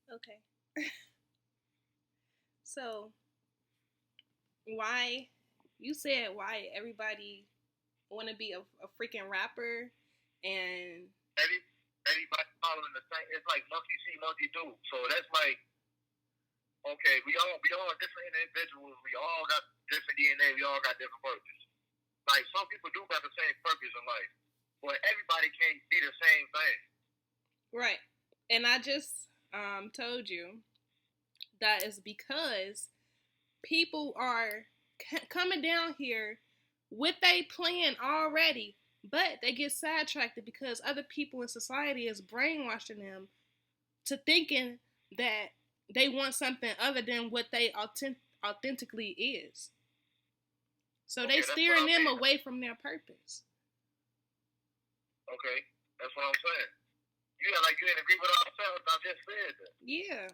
Okay. So why you said why everybody want to be a freaking rapper and Every, everybody following the same. It's like monkey see, monkey do. So that's like, okay, we all different individuals. We all got different DNA. We all got different purpose. Like some people do got the same purpose in life, but everybody can't be the same thing. right? And I just told you that is because people are coming down here with a plan already, but they get sidetracked because other people in society is brainwashing them to thinking that they want something other than what they authentically is. So they Okay, that's what steering I them mean. away from their purpose. Okay, that's what I'm saying. You got like you didn't agree with ourselves. I just said that. Yeah.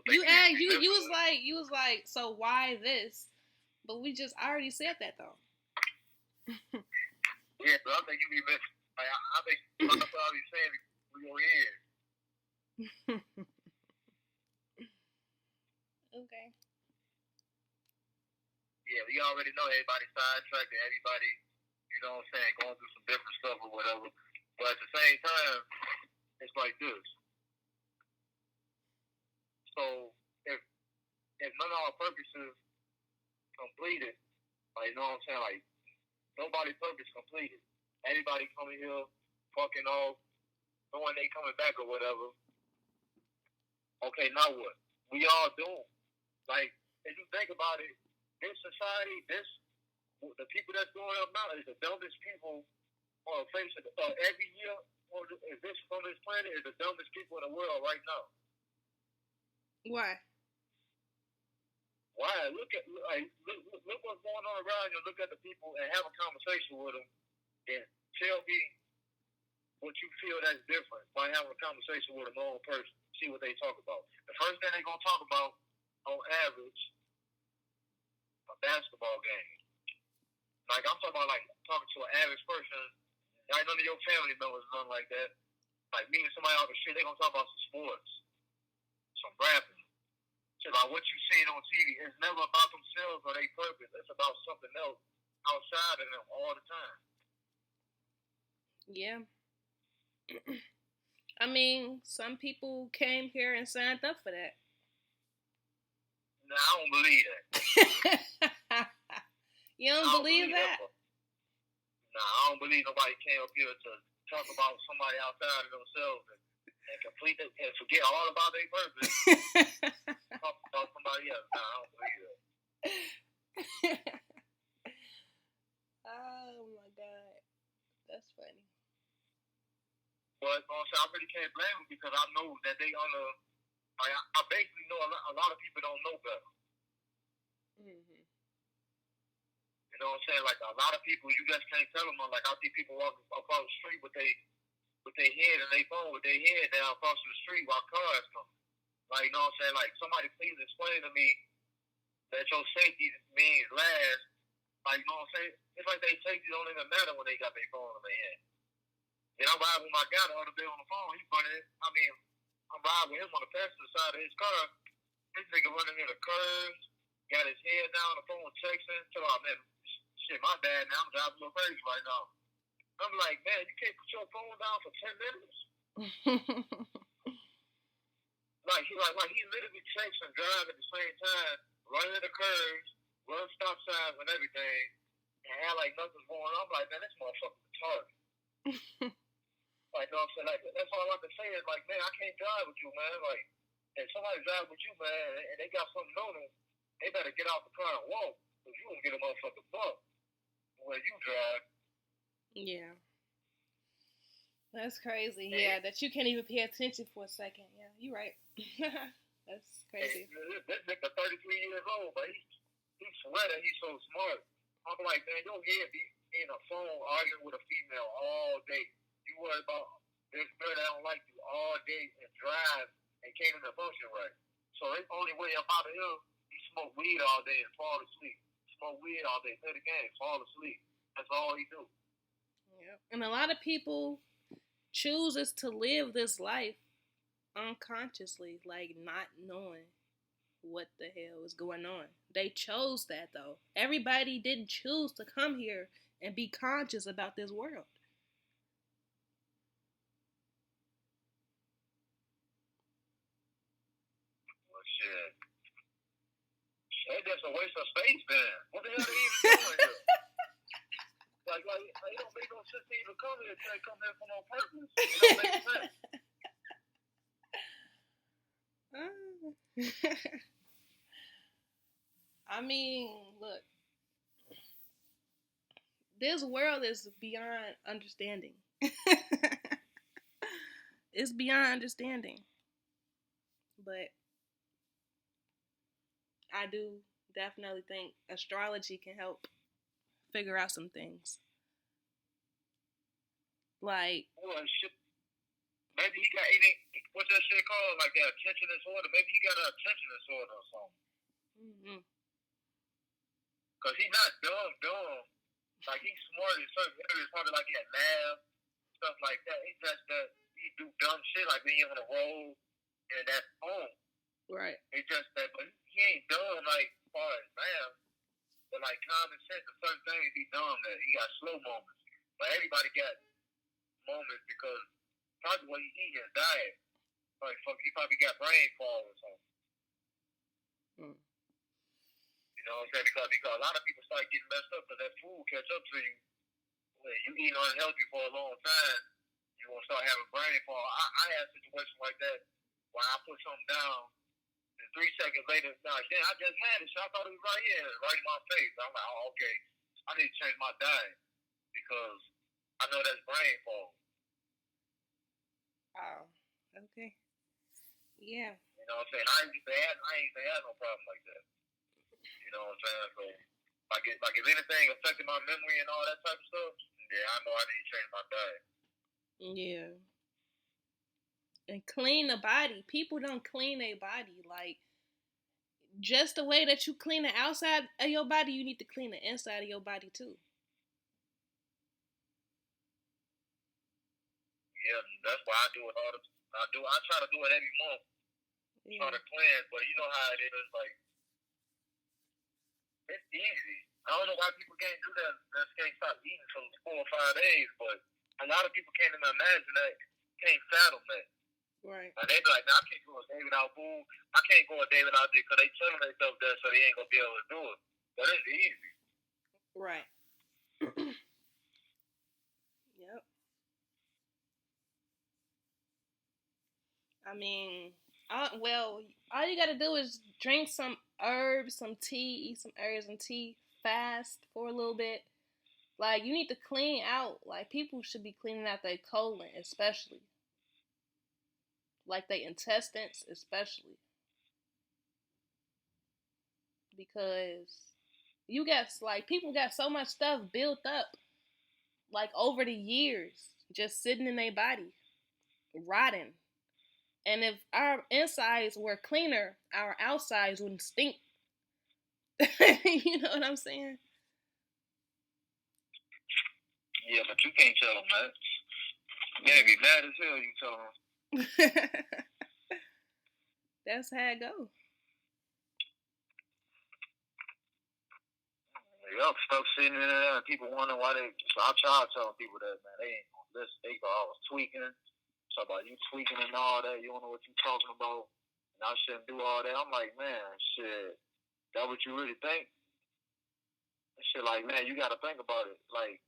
You was like, so why this? But I already said that though. Yeah, but I think you be missing. I think that's what I be saying. We go in. Okay. Yeah, we already know everybody sidetracked and everybody, you know what I'm saying, going through some different stuff or whatever. But at the same time, it's like this. So if none of our purposes completed, like you know what I'm saying, like nobody's purpose completed. Everybody coming here, fucking off, knowing they coming back or whatever. Okay, now what? We all doomed. Like, if you think about it, this society, the people that's growing up now is the dumbest people on the face of every year on this planet is the dumbest people in the world right now. Why? Why? Look what's going on around you. Look at the people and have a conversation with them and tell me what you feel that's different by having a conversation with a normal person. See what they talk about. The first thing they're gonna talk about, on average, a basketball game. Like I'm talking about, like talking to an average person. Like none of your family members, nothing like that. Like meeting somebody off the street, they're gonna talk about some sports, some rapping. It's about what you seen on TV. It's never about themselves or their purpose. It's about something else outside of them all the time. Yeah. I mean, some people came here and signed up for that. Nah, I don't believe that. You don't believe that? Nah, I don't believe nobody came up here to talk about somebody outside of themselves and complete it and forget all about their purpose. Talk about somebody else. Nah, I don't believe that. Oh my god, that's funny. But I really can't blame them because I know that they on the. I basically know a lot of people don't know better. Mm-hmm. You know what I'm saying? Like a lot of people, you just can't tell them. Like I see people walking across the street with their head and they phone with their head down across the street while cars come. Like you know what I'm saying? Like somebody please explain to me that your safety means last. Like you know what I'm saying? It's like their safety don't even matter when they got their phone in their hand. And I'm riding with my guy the other day on the phone. He's running. I'm riding with him on the passenger side of his car. This nigga running in the curves, got his head down, the phone texting. So I'm man, shit, my bad now. I'm driving a little crazy right now. I'm like, man, you can't put your phone down for 10 minutes. like he literally texts and drives at the same time, running the curves, run stop signs and everything, and act like nothing's going on. I'm like, man, this motherfucker retarded. Like, you know what I'm saying? Like, that's all I can say is, like, man, I can't drive with you, man. Like, if somebody drive with you, man, and they got something on them, they better get out the car and walk, because you gonna get a motherfucking bump when you drive. Yeah. That's crazy. Yeah, that you can't even pay attention for a second. Yeah, you're right. That's crazy. This nigga 33 years old, but he's sweating. He's so smart. I'm like, man, your head be in a phone arguing with a female all day. You worry about this girl that don't like you all day and drive and can't even function right. So the only way up out of here, he smoke weed all day and fall asleep. Smoke weed all day, play the game, fall asleep. That's all he do. Yep. And a lot of people chooses to live this life unconsciously, like not knowing what the hell is going on. They chose that though. Everybody didn't choose to come here and be conscious about this world. Well, shit. That's just a waste of space, then. What the hell are they even doing here? Like, it don't make no sense to even come here. They come here for no purpose. It don't make sense. I mean, look, this world is beyond understanding. It's beyond understanding. But I do definitely think astrology can help figure out some things. Like, well, shit. Maybe he got what's that shit called? Like that attention disorder. Maybe he got an attention disorder or something. mm-hmm. Cause he's not dumb. Like he's smart in certain areas, probably like at math, stuff like that. It's just that he do dumb shit like being on the road and that's home. Right. It's just that, but he ain't dumb like as far as math, but like common sense and certain things he dumb that he got slow moments. But everybody got moments because probably what he eat his diet. Like fuck, he probably got brain fog or something. You know what I'm saying? Because a lot of people start getting messed up because that food catch up to you. When you eating unhealthy for a long time, you gonna start having brain fog. I had situations like that where I put something down, and 3 seconds later, nah, damn, I just had it. So I thought it was right here, right in my face. I'm like, oh, okay, I need to change my diet because I know that's brain fog. Oh, okay. Yeah. You know what I'm saying? I ain't had no problem like that. You know what I'm saying? So, like if anything affected my memory and all that type of stuff, yeah, I know I need to change my diet. Yeah. And clean the body. People don't clean their body. Like, just the way that you clean the outside of your body, you need to clean the inside of your body too. Yeah, that's why I do it all the time. I try to do it every month. Yeah. Try to cleanse, but you know how it is, like it's easy. I don't know why people can't do that. Just can't stop eating for 4 or 5 days, but a lot of people can't even imagine that. Can't fathom that. Right. And they be like, nah, I can't go a day without food. I can't go a day without this because they telling themselves that so they ain't gonna be able to do it. But it's easy. Right. Yep. I mean, all you gotta do is drink some herbs, some tea, eat some herbs and tea, fast for a little bit. Like, you need to clean out. Like, people should be cleaning out their colon, especially. Like, their intestines, especially. Because you got, like, people got so much stuff built up, like, over the years, just sitting in their body, rotting. And if our insides were cleaner, our outsides wouldn't stink. You know what I'm saying? Yeah, but you can't tell them that. Yeah, be mad as hell you tell them. That's how it goes. Yup, stuff sitting in there and people wonder why they. So I try telling people that, man, they ain't gonna listen. They go, I was tweaking. Talk about you tweaking and all that. You don't know what you talking about. And I shouldn't do all that. I'm like, man, shit. That what you really think? And shit, like, man, you gotta think about it. Like,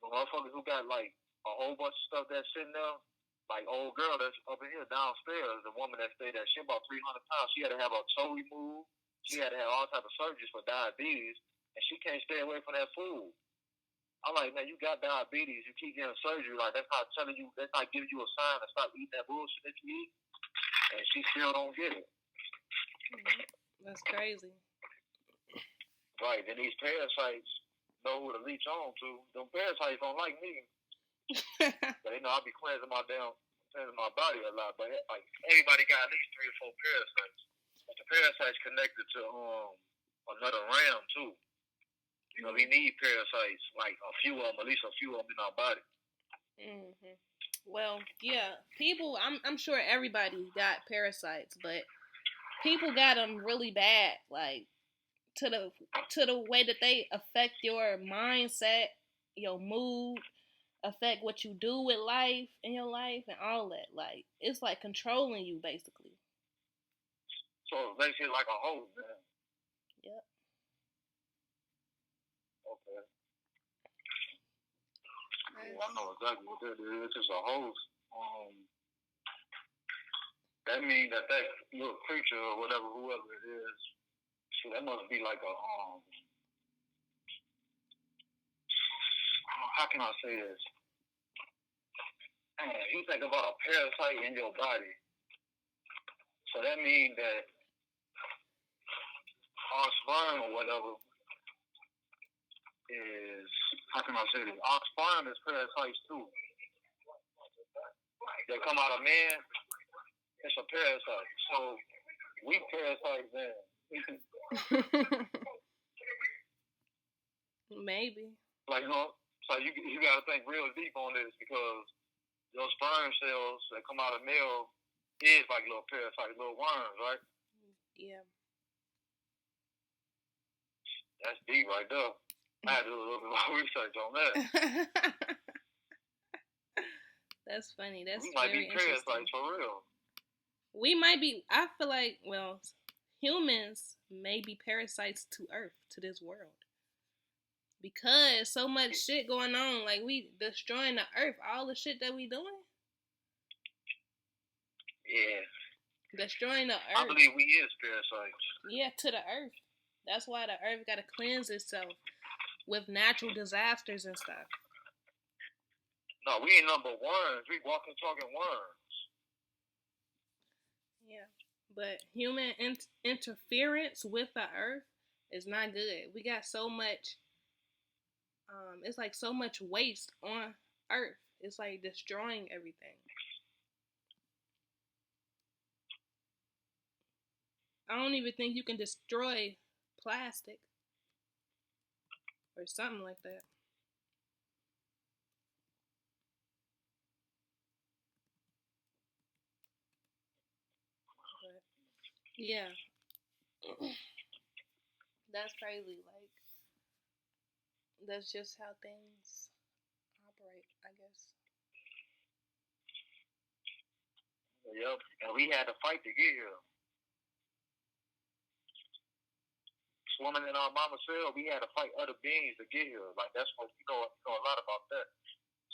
the motherfuckers who got like a whole bunch of stuff that's sitting there. Like old girl that's up in here downstairs, the woman that stayed there, she about 300 pounds. She had to have her toe removed. She had to have all type of surgeries for diabetes, and she can't stay away from that food. I'm like, man, you got diabetes. You keep getting surgery. Like, that's not telling you, that's not giving you a sign to stop eating that bullshit that you eat. And she still don't get it. That's crazy. Right. And these parasites know who to leech on to. Them parasites don't like me. But they know I be cleansing my body a lot. But like everybody got at least 3 or 4 parasites. But the parasites connected to another realm too. You know, we need parasites, like a few of them, at least a few of them in our body. Mhm. Well, yeah, people. I'm sure everybody got parasites, but people got them really bad, like to the way that they affect your mindset, your mood, affect what you do with life in your life, and all that. Like it's like controlling you, basically. So it's basically like a hose, man. Yep. Okay. Yeah, I know exactly what that is. It's just a hose. That means that little creature or whatever, whoever it is, so that must be like a how can I say this? Man, you think about a parasite in your body, so that means that our sperm or whatever is, how can I say this? Our sperm is parasites too. They come out of man, it's a parasite. So we parasites then. Maybe. Like, you know, so you got to think real deep on this because those sperm cells that come out of male is like little parasites, little worms, right? Yeah. That's deep right there. I had to do a little bit more research on that. That's funny. That's we might very be parasites for real. We might be. I feel like, well, humans may be parasites to Earth, to this world. Because so much shit going on, like we destroying the earth, all the shit that we doing. Yeah. Destroying the earth. I believe we is parasites. Yeah, to the earth. That's why the earth got to cleanse itself with natural disasters and stuff. No, we ain't number worms. We walking, talking worms. Yeah, but human interference with the earth is not good. We got so much. It's like so much waste on earth. It's like destroying everything. I don't even think you can destroy plastic or something like that. But yeah, that's crazy. Like that's just how things operate, I guess. Yep, and we had to fight to get here. Swimming in our mama's cell, we had to fight other beings to get here. Like that's what we know a lot about that.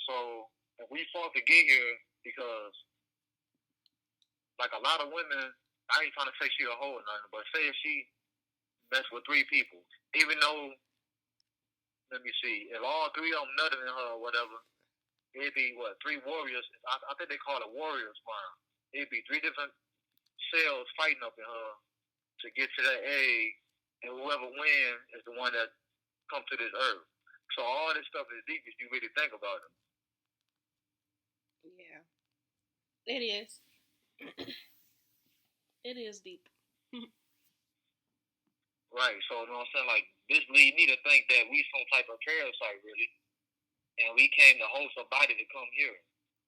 So if we fought to get here because like a lot of women, I ain't trying to say she a hoe or nothing, but say if she messed with 3 people, even though, let me see, if all 3 of them nutted in her or whatever, it'd be what, 3 warriors. I think they call it warriors sperm. It'd be 3 different cells fighting up in her to get to that egg, and whoever wins is the one that comes to this earth. So all this stuff is deep if you really think about it. Yeah, it is. It is deep. Right. So you know what I'm saying? Like this lead me to think that we some type of parasite really, and we came to host a body to come here.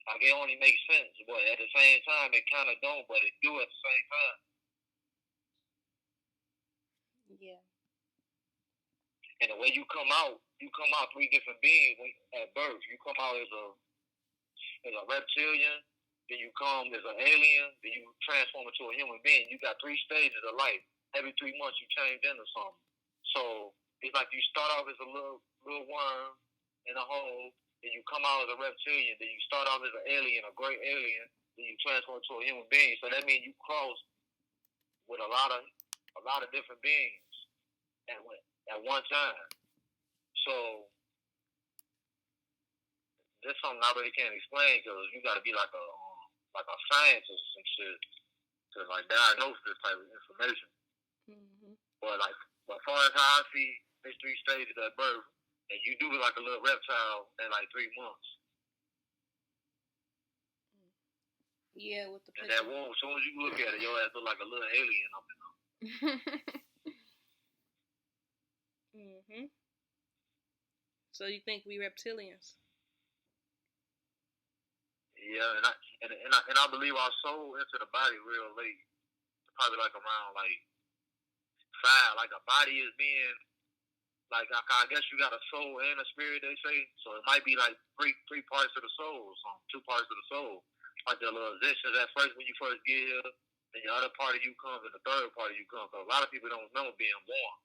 Like it only makes sense, but at the same time it kind of don't, but it do at the same time. Yeah. And the way you come out 3 different beings at birth. You come out as a reptilian, then you come as an alien, then you transform into a human being. You got 3 stages of life. Every 3 months you change into something. So it's like you start off as a little worm in a hole, then you come out as a reptilian, then you start off as an alien, a great alien, then you transform into a human being. So that means you cross with a lot of different beings at one time. So this is something I really can't explain because you got to be like a scientist or some shit to like diagnose this type of information. Mm-hmm. But like, as far as how I see these 3 stages at birth, and you do like a little reptile at like 3 months. Yeah, with the picture. And that womb, as soon as you look at it, your ass look like a little alien up in there. Mhm. So you think we reptilians? Yeah, and I believe our soul entered the body real late, probably like around like 5. Like a body is being like I guess you got a soul and a spirit, they say. So it might be like three parts of the soul, or something, 2 parts of the soul. Like the little existence at first when you first get here, then the other part of you comes, and the third part of you comes. Cause a lot of people don't remember being born.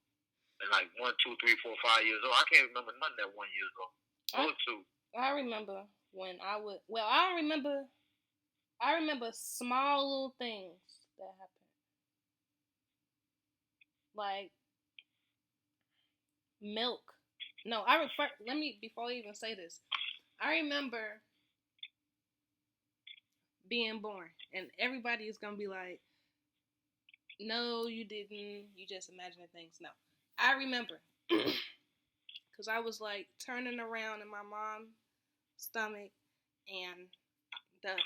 And like 1, 2, 3, 4, 5 years old. I can't remember none of that 1 year old. Or 2. I remember when I would. Well, I remember. I remember small little things that happened, like milk. No, I refer. Let me before I even say this. I remember being born, and everybody is gonna be like, "No, you didn't. You just imagining things." No, I remember because I was like turning around in my mom's stomach, and the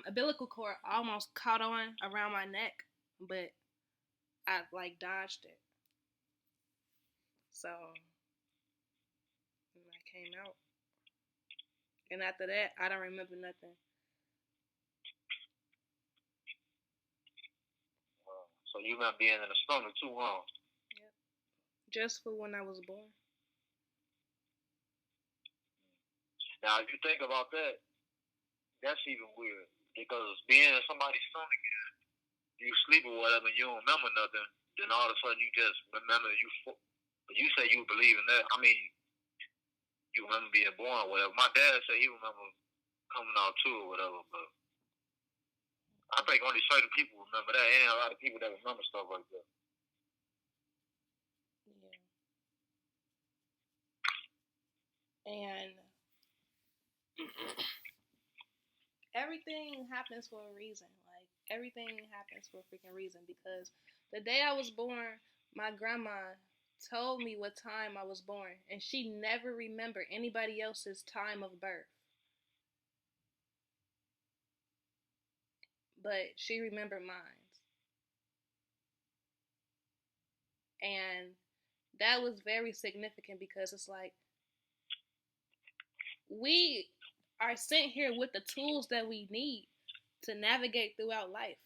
umbilical cord almost caught on around my neck, but I like dodged it. So and I came out, and after that, I don't remember nothing. So you remember being in the stomach too, huh? Yep. Just for when I was born. Now, if you think about that, that's even weird. Because being in somebody's stomach, you sleep or whatever, and you don't remember nothing, then all of a sudden you just remember you. You say you believe in that. I mean, you remember being born or whatever. My dad said he remember coming out too or whatever, but I think only certain people remember that. Ain't a lot of people that remember stuff like that. Yeah. And everything happens for a reason. Like everything happens for a freaking reason because the day I was born, my grandma told me what time I was born, and she never remembered anybody else's time of birth. But she remembered mine. And that was very significant because it's like we are sent here with the tools that we need to navigate throughout life.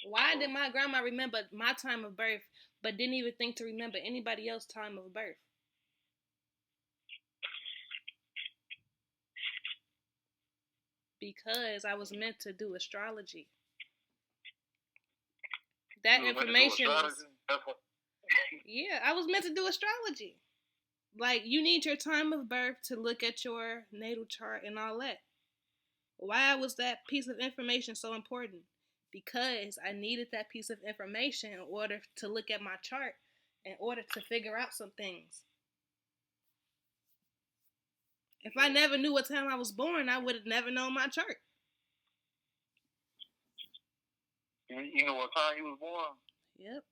Why did my grandma remember my time of birth but didn't even think to remember anybody else's time of birth? Because I was meant to do astrology. That information was. Yeah, I was meant to do astrology. Like, you need your time of birth to look at your natal chart and all that. Why was that piece of information so important? Because I needed that piece of information in order to look at my chart, in order to figure out some things. If I never knew what time I was born, I would have never known my chart. You know what time you was born? Yep.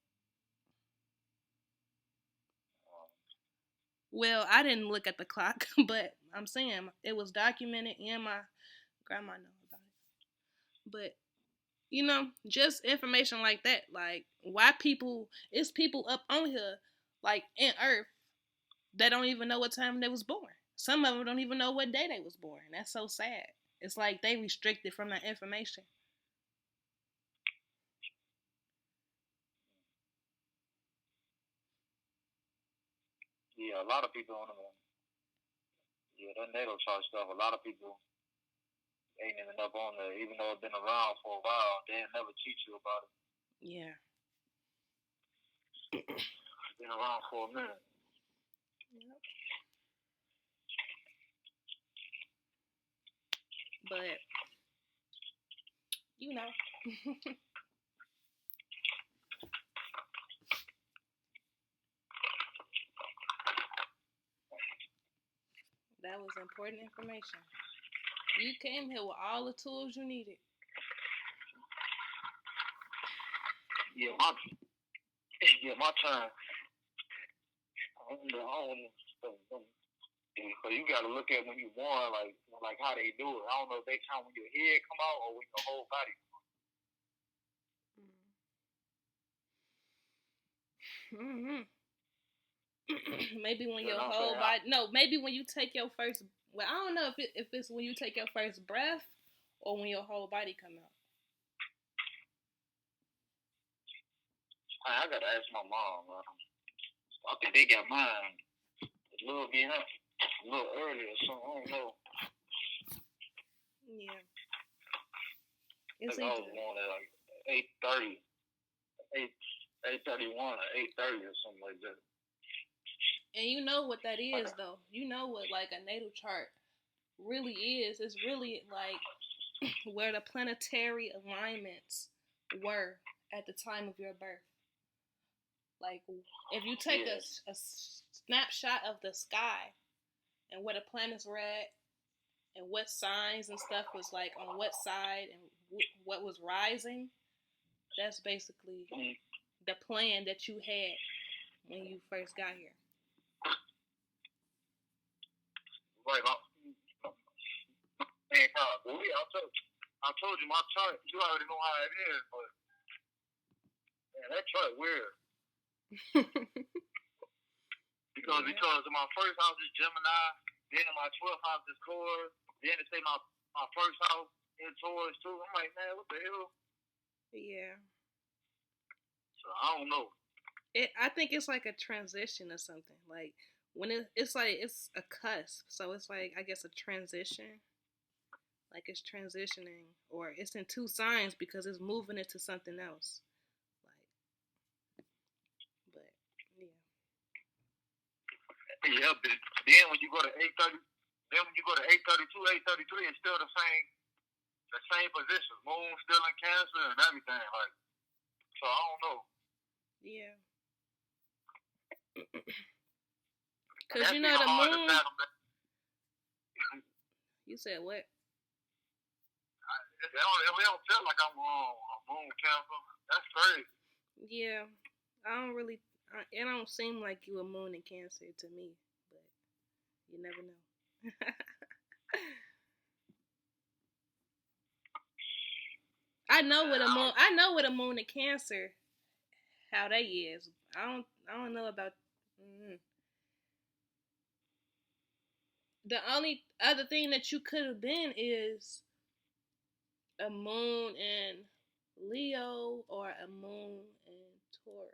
Well, I didn't look at the clock, but I'm saying it was documented and my grandma knows about it. But you know, just information like that, like why it's people up on here, like in Earth, that don't even know what time they was born. Some of them don't even know what day they was born. That's so sad. It's like they restricted from that information. Yeah, a lot of people don't know. Yeah, that natal chart stuff. A lot of people ain't even up on there, even though it's been around for a while. They never teach you about it. Yeah. It's been around for a minute. Yep. But you know. That was important information. You came here with all the tools you needed. Yeah, my time. I don't know. So you got to look at when you're born, like how they do it. I don't know if they count when your head come out or when your whole body. Mm-hmm. Maybe when You your know what I'm whole saying? body. No, maybe when you take your first. Well, I don't know if it's when you take your first breath or when your whole body come out. I gotta ask my mom. I think they got mine a little bit up, a little earlier, so I don't know. Yeah. I It's think I was either. born at like 8:30, 8:31 or 8:30 or something like that. And you know what that is, though. You know what like a natal chart really is. It's really like where the planetary alignments were at the time of your birth. Like if you take Yeah. a snapshot of the sky and where the planets were at and what signs and stuff was like on what side and what was rising, that's basically the plan that you had when you first got here. Right. I told you my chart. You already know how it is, but man, that chart weird. Because my first house is Gemini, then in my 12th house is Taurus, then it say my first house is Taurus too. I'm like, man, what the hell? Yeah. So I don't know. I think it's like a transition or something. Like when it's like it's a cusp, so it's like I guess a transition. Like it's transitioning, or it's in two signs because it's moving into something else. Like, but yeah. Yeah, but then when you go to 8:30, then when you go to 8:32, 8:33, it's still the same position. Moon still in Cancer and everything. Like, so I don't know. Yeah. Cause you know the moon. You said what? It don't feel like I'm a moon Cancer. That's crazy. Yeah, I don't really. It don't seem like you a moon in Cancer to me, but you never know. I know what a moon. I know what a moon in Cancer. How they is. I don't know about. Mm. The only other thing that you could have been is a moon in Leo or a moon in Taurus.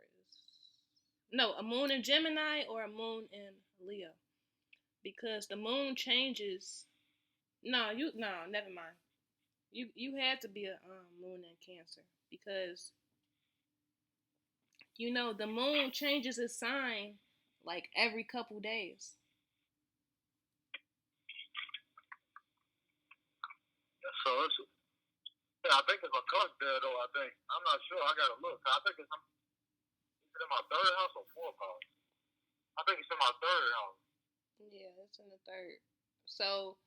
No, a moon in Gemini or a moon in Leo. Because the moon changes. No, never mind. You had to be a moon in Cancer because you know the moon changes its sign like every couple days. So I think it's a cusp there though. I think I'm not sure. I gotta look. I think it's in my third house or fourth house. I think it's in my third house. Yeah, it's in the third. So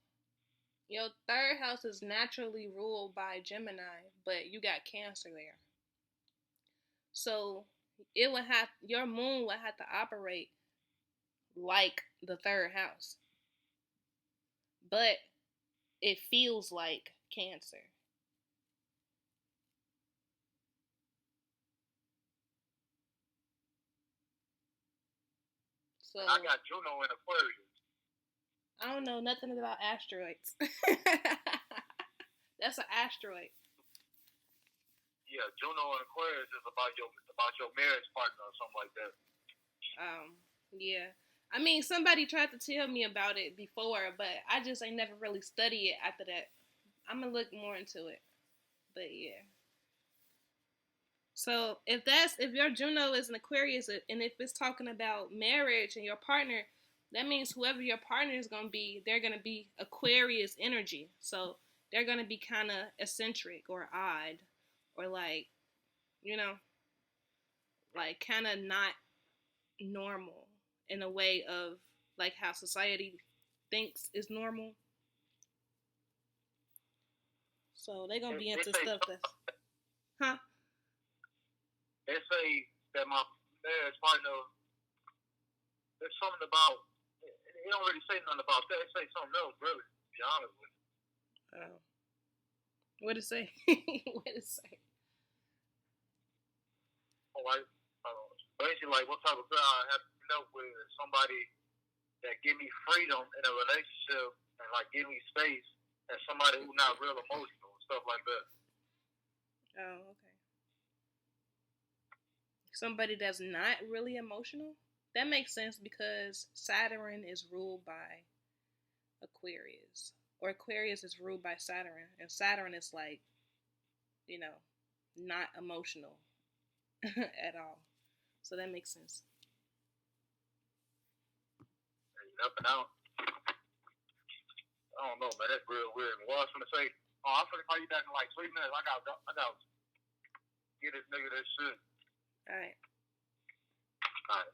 your third house is naturally ruled by Gemini, but you got Cancer there. So it would have your moon would have to operate like the third house, but it feels like Cancer. So And I got Juno in Aquarius. I don't know nothing about asteroids. That's an asteroid. Yeah, Juno in Aquarius is about your marriage partner or something like that. Yeah. I mean, somebody tried to tell me about it before, but I just ain't never really studied it after that. I'm gonna look more into it. But yeah. So if your Juno is an Aquarius and if it's talking about marriage and your partner, that means whoever your partner is gonna be, they're gonna be Aquarius energy. So they're gonna be kind of eccentric or odd, or like, you know, like kind of not normal in a way of like how society thinks is normal. So they're gonna be into stuff that's, huh? They say that my marriage partner, there's something about, they don't really say nothing about that. They say something else, really, to be honest with you. Oh. What it say? What it say? Like, basically, like, what type of girl I have, up with somebody that give me freedom in a relationship and like give me space, and somebody who's not real emotional and stuff like that. Oh, okay. Somebody that's not really emotional? That makes sense because Saturn is ruled by Aquarius. Or Aquarius is ruled by Saturn. And Saturn is like, you know, not emotional at all. So that makes sense. Up and out. I don't know, man. That's real weird. Well, I was gonna say, I'm gonna call you back in like 3 minutes. I got get this nigga this shit. All right. All right.